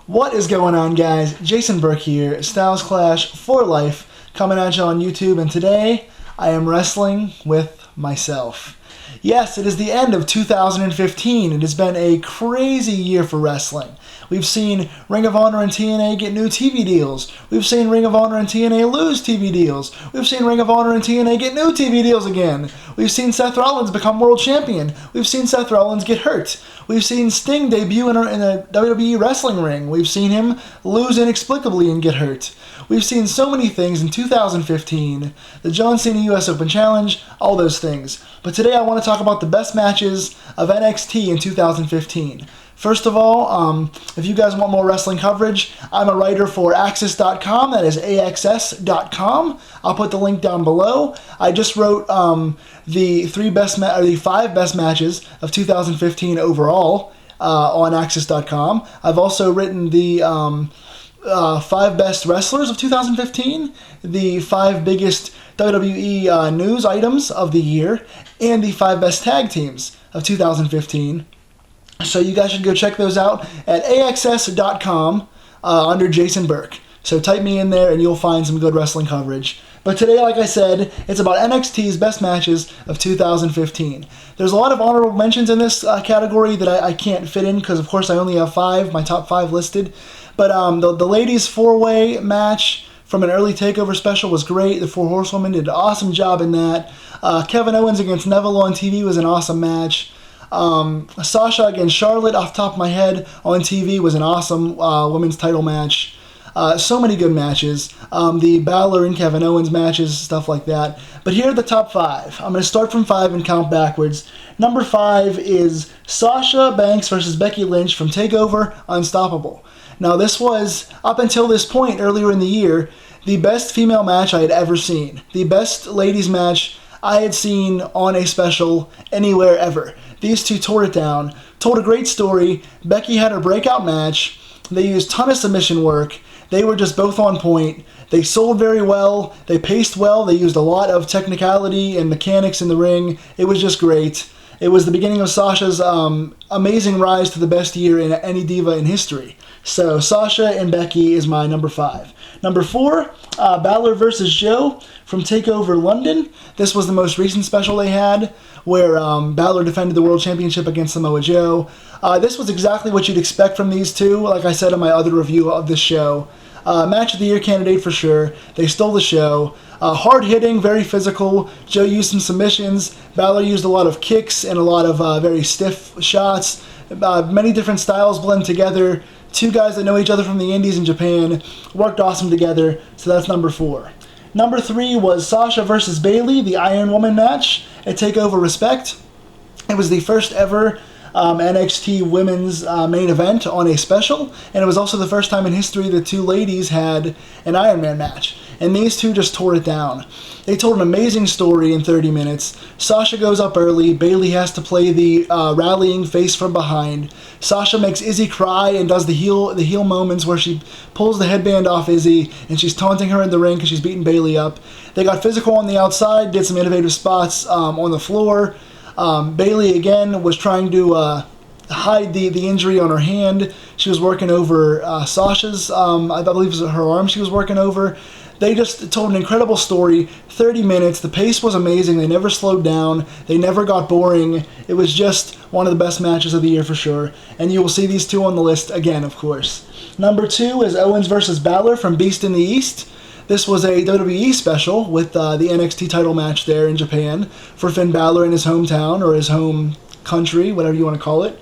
What is going on, guys? Jason Burke here, Styles Clash for Life, coming at you on YouTube, and today I am wrestling with myself. Yes, it is the end of 2015. It has been a crazy year for wrestling. We've seen Ring of Honor and TNA get new TV deals. We've seen Ring of Honor and TNA lose TV deals. We've seen Ring of Honor and TNA get new TV deals again. We've seen Seth Rollins become world champion. We've seen Seth Rollins get hurt. We've seen Sting debut in a WWE wrestling ring. We've seen him lose inexplicably and get hurt. We've seen so many things in 2015. The John Cena US Open Challenge, all those things. But today I want to talk about the best matches of NXT in 2015. First of all, if you guys want more wrestling coverage, I'm a writer for Axis.com. That is AXS.com. I'll put the link down below. I just wrote the five best matches of 2015 overall on Axis.com. I've also written the five best wrestlers of 2015, the five biggest WWE news items of the year, and the five best tag teams of 2015. So you guys should go check those out at AXS.com under Jason Burke. So type me in there and you'll find some good wrestling coverage. But today, like I said, it's about NXT's best matches of 2015. There's a lot of honorable mentions in this category that I can't fit in because, of course, I only have my top five listed. But the ladies' four-way match from an early TakeOver special was great. The Four Horsewomen did an awesome job in that. Kevin Owens against Neville on TV was an awesome match. Sasha against Charlotte, off the top of my head, on TV was an awesome women's title match. So many good matches. The Balor and Kevin Owens matches, stuff like that. But here are the top five. I'm going to start from 5 and count backwards. Number 5 is Sasha Banks versus Becky Lynch from TakeOver Unstoppable. Now, this was, up until this point earlier in the year, the best female match I had ever seen. The best ladies match I had seen on a special anywhere ever. These two tore it down, told a great story. Becky had her breakout match. They used a ton of submission work. They were just both on point. They sold very well. They paced well. They used a lot of technicality and mechanics in the ring. It was just great. It was the beginning of Sasha's amazing rise to the best year in any diva in history. So Sasha and Becky is my number 5. Number 4, Balor versus Joe from TakeOver London. This was the most recent special they had, where Balor defended the World Championship against Samoa Joe. This was exactly what you'd expect from these two, like I said in my other review of this show. Match of the Year candidate for sure. They stole the show. Hard-hitting, very physical. Joe used some submissions. Balor used a lot of kicks and a lot of very stiff shots. Many different styles blend together. Two guys that know each other from the Indies and Japan worked awesome together, so that's number 4. Number 3 was Sasha versus Bayley, the Iron Woman match at TakeOver Respect. It was the first ever NXT women's main event on a special, and it was also the first time in history that two ladies had an Iron Man match. And these two just tore it down. They told an amazing story in 30 minutes. Sasha goes up early. Bayley has to play the rallying face from behind. Sasha makes Izzy cry and does the heel moments where she pulls the headband off Izzy and she's taunting her in the ring because she's beating Bayley up. They got physical on the outside, did some innovative spots on the floor. Bayley again was trying to hide the injury on her hand. She was working over Sasha's, I believe it was her arm she was working over. They just told an incredible story, 30 minutes. The pace was amazing. They never slowed down. They never got boring. It was just one of the best matches of the year for sure. And you will see these two on the list again, of course. Number 2 is Owens versus Balor from Beast in the East. This was a WWE special with the NXT title match there in Japan for Finn Balor in his hometown or his home country, whatever you want to call it.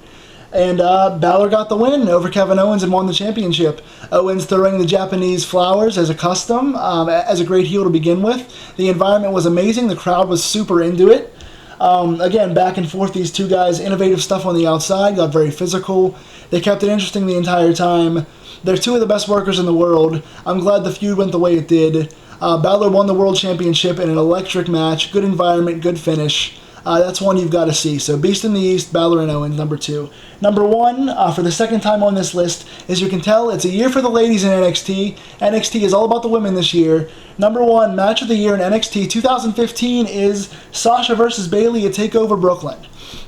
And Balor got the win over Kevin Owens and won the championship. Owens throwing the Japanese flowers as a custom, as a great heel to begin with. The environment was amazing. The crowd was super into it. Again, back and forth, these two guys, innovative stuff on the outside, got very physical. They kept it interesting the entire time. They're two of the best workers in the world. I'm glad the feud went the way it did. Balor won the World Championship in an electric match. Good environment, good finish. That's one you've got to see. So Beast in the East, Balor and Owens, number 2. Number 1, for the second time on this list, as you can tell, it's a year for the ladies in NXT. NXT is all about the women this year. Number 1, match of the year in NXT 2015 is Sasha versus Bayley at TakeOver Brooklyn.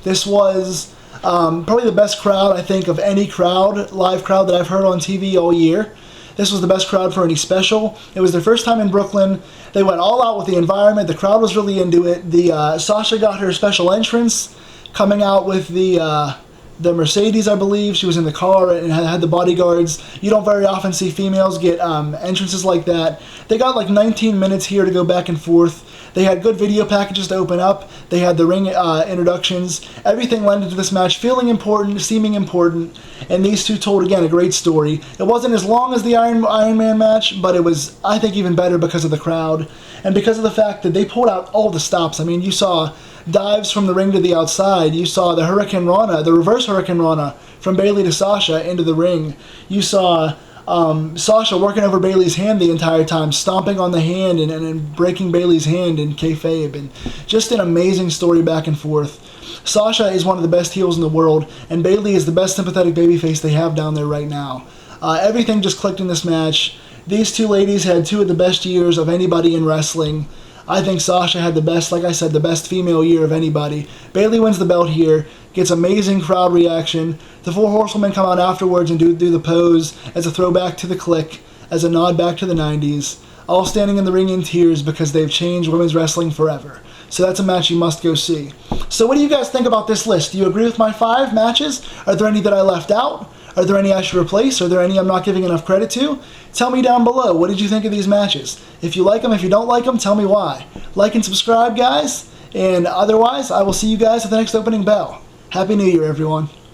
This was Probably the best crowd, I think, of any crowd, live crowd that I've heard on TV all year. This was the best crowd for any special. It was their first time in Brooklyn. They went all out with the environment. The crowd was really into it. Sasha got her special entrance, coming out with the Mercedes, I believe. She was in the car and had the bodyguards. You don't very often see females get entrances like that. They got like 19 minutes here to go back and forth. They had good video packages to open up. They had the ring introductions. Everything led into this match feeling important, seeming important, and these two told, again, a great story. It wasn't as long as the Iron Man match, but it was, I think, even better because of the crowd and because of the fact that they pulled out all the stops. I mean, you saw dives from the ring to the outside. You saw the Hurricane Rana, the reverse Hurricane Rana from Bayley to Sasha into the ring. You saw Sasha working over Bayley's hand the entire time, stomping on the hand and breaking Bayley's hand in kayfabe, and just an amazing story back and forth. Sasha is one of the best heels in the world, and Bayley is the best sympathetic babyface they have down there right now. Everything just clicked in this match. These two ladies had two of the best years of anybody in wrestling. I think Sasha had the best, like I said, the best female year of anybody. Bayley wins the belt here, gets amazing crowd reaction. The Four Horsewomen come out afterwards and do the pose as a throwback to the Clique, as a nod back to the 90s, all standing in the ring in tears because they've changed women's wrestling forever. So that's a match you must go see. So what do you guys think about this list? Do you agree with my 5 matches? Are there any that I left out? Are there any I should replace? Are there any I'm not giving enough credit to? Tell me down below. What did you think of these matches? If you like them, if you don't like them, tell me why. Like and subscribe, guys. And otherwise, I will see you guys at the next opening bell. Happy New Year, everyone.